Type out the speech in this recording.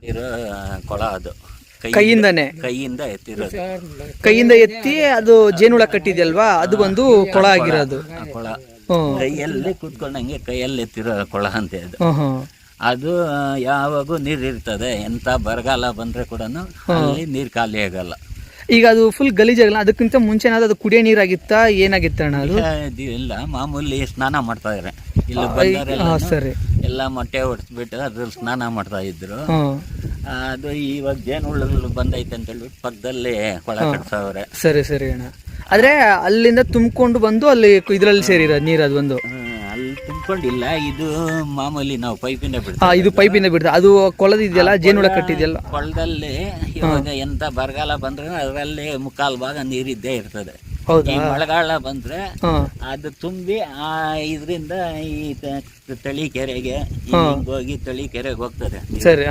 ಇರೋ ಕೊಳ ಅದು ಕೈಯಿಂದ ಎತ್ತಿರೋದು. ಕೈಯಿಂದ ಎತ್ತಿ ಅದು ಜೇನುಳ ಕಟ್ಟಿದೆಯಲ್ವಾ, ಅದು ಒಂದು ಕೊಳ ಆಗಿರೋದು. ಆ ಕೊಳ ಕೈಯಲ್ಲಿ ಕೂತ್ಕೊಂಡಂಗೆ ಕೈಯಲ್ಲಿ ಎತ್ತಿರೋ ಕೊಳ ಅಂತೆ ಅದು. ಅದು ಯಾವಾಗೂ ನೀರು ಇರ್ತದೆ, ಎಂತ ಬರಗಾಲ ಬಂದ್ರೆ ಕೂಡ ಅಲ್ಲಿ ನೀರು ಖಾಲಿ ಆಗಲ್ಲ. ಈಗ ಅದು ಫುಲ್ ಗಲೀಜಾಗಲ್ಲ, ಅದಕ್ಕಿಂತ ಮುಂಚೆ ಏನಾದ್ರು ಅದು ಕುಡಿಯೋ ನೀರಾಗಿತ್ತಾ ಏನಾಗಿತ್ತ ಅಣ್ಣ? ಅದು ಇಲ್ಲ, ಮಾಮೂಲಿ ಸ್ನಾನ ಮಾಡ್ತಾ ಇದ್ರೆ ಇಲ್ಲಿ ಬಂದವರೆಲ್ಲ ಸರಿ ಎಲ್ಲ ಮೊಟ್ಟೆ ಹೊಡೆಸ್ಬಿಟ್ಟು ಅದ್ರಲ್ಲಿ ಸ್ನಾನ ಮಾಡ್ತಾ ಇದ್ರು. ಅದು ಇವಾಗ ಜೇನುಹುಳು ಬಂದೈತೆ ಅಂತ ಹೇಳ್ಬಿಟ್ಟು ಪಕ್ಕದಲ್ಲಿ ಕೊಳ ಕಟ್ಸವ್ರೆ. ಸರಿ ಸರಿ ಅಣ್ಣ. ಆದ್ರೆ ಅಲ್ಲಿಂದ ತುಂಬಿಕೊಂಡು ಬಂದು ಅಲ್ಲಿ ಇದ್ರಲ್ಲಿ ಸೇರಿರೋದು ನೀರು ಅದು ಒಂದು ಅಲ್ಲಿ ತುಂಬಿಕೊಂಡಿಲ್ಲ, ಇದು ಮಾಮೂಲಿ ನಾವು ಪೈಪಿಂದ ಬಿಡ್ತೀವಿ. ಇದು ಪೈಪಿಂದ ಬಿಡ್ತಾ, ಅದು ಕೊಳದಿದೆಯಲ್ಲ, ಜೇನುಳ ಕಟ್ಟಿದೆಯಲ್ಲ, ಕೊಳದಲ್ಲಿ ಇವಾಗ ಎಂತ ಬರಗಾಲ ಬಂದ್ರೆ ಅದರಲ್ಲಿ ಮುಕ್ಕಾಲು ಭಾಗ ನೀರಿದ್ದೇ ಇರ್ತದೆ. ಈ ಮಳೆಗಾಲ ಬಂದ್ರೆ ಅದು ತುಂಬಿ ಇದರಿಂದ ಈ ತಳಿ ಕೆರೆಗೆ ಹೋಗಿ ತಳಿ ಕೆರೆಗೆ ಹೋಗ್ತದೆ. ಸರಿ.